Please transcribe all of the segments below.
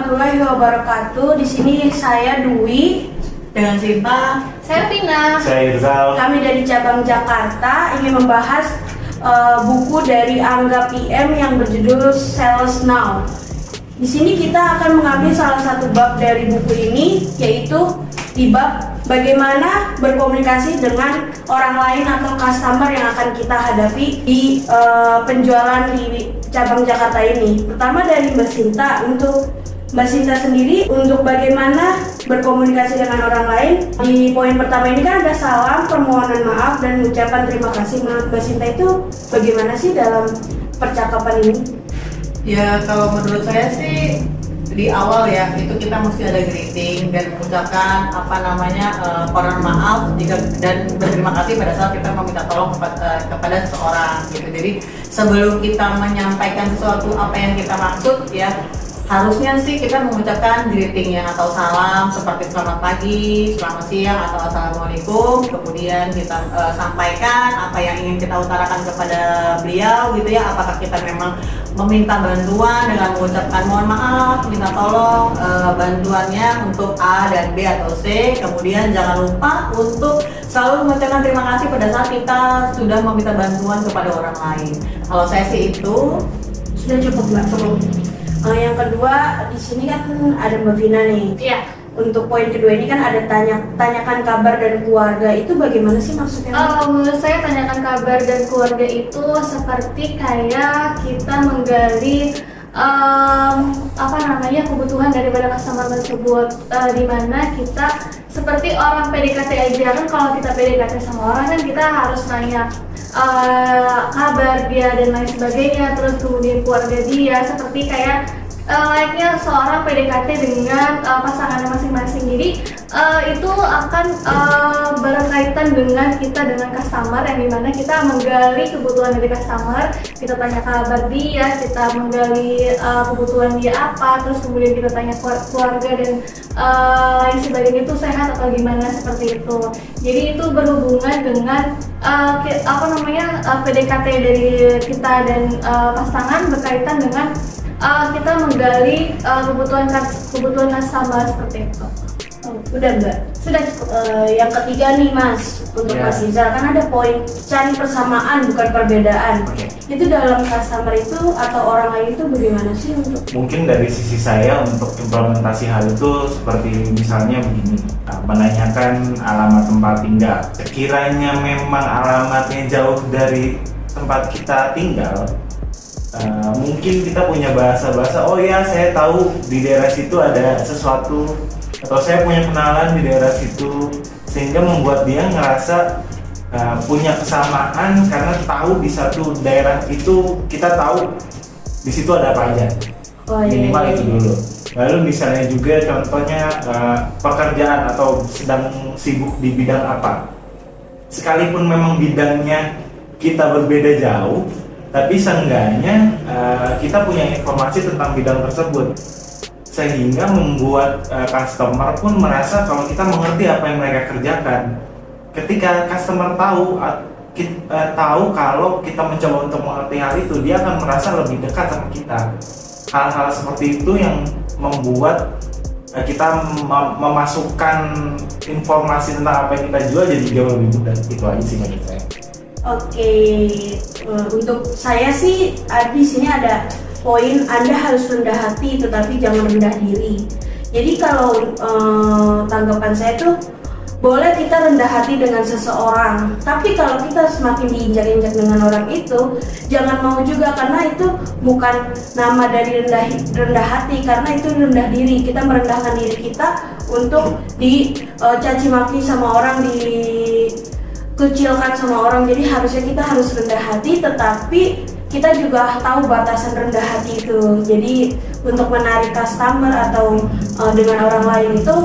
warahmatullahi wabarakatuh. Di sini saya Dwi dengan Sinta, saya Tina, saya Irzal. Kami dari cabang Jakarta ingin membahas buku dari Angga PM yang berjudul Sales Now. Di sini kita akan mengambil salah satu bab dari buku ini, yaitu di bab bagaimana berkomunikasi dengan orang lain atau customer yang akan kita hadapi di penjualan di cabang Jakarta ini. Pertama dari Mbak Sinta, untuk Mbak Sinta sendiri, untuk bagaimana berkomunikasi dengan orang lain. Di poin pertama ini kan ada salam, permohonan maaf, dan ucapan terima kasih. Menurut Mbak Sinta itu bagaimana sih dalam percakapan ini? ya kalau menurut saya sih di awal ya itu kita mesti ada greeting dan mengucapkan permohonan maaf dan berterima kasih pada saat kita meminta tolong kepada seseorang gitu. Jadi sebelum kita menyampaikan sesuatu apa yang kita maksud ya, harusnya sih kita mengucapkan greeting ya, atau salam seperti selamat pagi, selamat siang, atau assalamualaikum. Kemudian kita sampaikan apa yang ingin kita utarakan kepada beliau gitu ya. Apakah kita memang meminta bantuan dengan mengucapkan mohon maaf, minta tolong bantuannya untuk A dan B atau C. Kemudian jangan lupa untuk selalu mengucapkan terima kasih pada saat kita sudah meminta bantuan kepada orang lain. Kalau saya sih itu Sudah cukup Mbak? Cukup. Yang kedua, di sini kan ada Mbak Vina nih. Iya. Untuk poin kedua ini kan ada tanyakan kabar dan keluarga. Itu bagaimana sih maksudnya? Menurut saya tanyakan kabar dan keluarga itu seperti kayak kita menggali kebutuhan daripada customer tersebut, di mana kita seperti orang PDKT aja kan. Kalau kita PDKT sama orang kan kita harus nanya kabar dia dan lain sebagainya, terus kemudian keluarga dia, seperti kayak layaknya seorang PDKT dengan pasangannya masing-masing. Jadi itu akan berkaitan dengan kita dengan customer, yang dimana kita menggali kebutuhan dari customer, kita tanya kabar dia, kita menggali kebutuhan dia apa, terus kemudian kita tanya keluarga dan lain sebagainya itu sehat atau gimana, seperti itu. Jadi itu berhubungan dengan PDKT dari kita dan pasangan, berkaitan dengan kita menggali kebutuhan customer, seperti itu. Udah Mbak? Sudah cukup. Yang ketiga nih Mas, untuk Mas Irzal, kan ada poin cari persamaan bukan perbedaan. Itu dalam customer itu atau orang lain itu bagaimana sih untuk? Mungkin dari sisi saya untuk implementasi hal itu seperti misalnya begini, menanyakan alamat tempat tinggal. Sekiranya memang alamatnya jauh dari tempat kita tinggal, mungkin kita punya bahasa-bahasa, oh ya saya tahu di daerah situ ada sesuatu, atau saya punya kenalan di daerah situ, sehingga membuat dia ngerasa punya kesamaan karena tahu di satu daerah itu kita tahu di situ ada apa aja. Minimal itu dulu. Lalu misalnya juga contohnya pekerjaan atau sedang sibuk di bidang apa, sekalipun memang bidangnya kita berbeda jauh, tapi seenggaknya kita punya informasi tentang bidang tersebut, sehingga membuat customer pun merasa kalau kita mengerti apa yang mereka kerjakan. Ketika customer tahu kalau kita mencoba untuk mengerti hal itu, dia akan merasa lebih dekat sama kita. Hal-hal seperti itu yang membuat kita memasukkan informasi tentang apa yang kita jual jadi jauh lebih mudah. Itu aja sih menurut saya. Oke, untuk saya sih di sini ada poin Anda harus rendah hati tetapi jangan rendah diri. Jadi kalau tanggapan saya tuh, boleh kita rendah hati dengan seseorang, tapi kalau kita semakin diinjak-injak dengan orang itu, jangan mau juga, karena itu bukan nama dari rendah hati, karena itu rendah diri. Kita merendahkan diri kita untuk dicaci maki sama orang, dikucilkan sama orang. Jadi harusnya kita harus rendah hati, tetapi kita juga tahu batasan rendah hati itu. Jadi untuk menarik customer atau dengan orang lain itu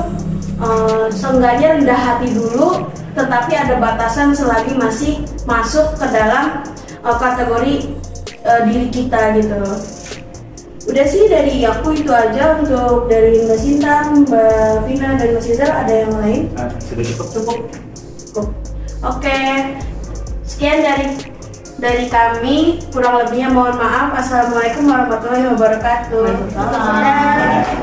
seenggaknya rendah hati dulu, tetapi ada batasan selagi masih masuk ke dalam kategori diri kita gitu. Udah sih dari aku itu aja. Untuk dari Mbak Sinta, Mbak Vina, dan Mas Irzal ada yang lain? Sudah cukup. Oke, sekian dari kami, kurang lebihnya mohon maaf. Assalamualaikum warahmatullahi wabarakatuh. Waalaikumsalam.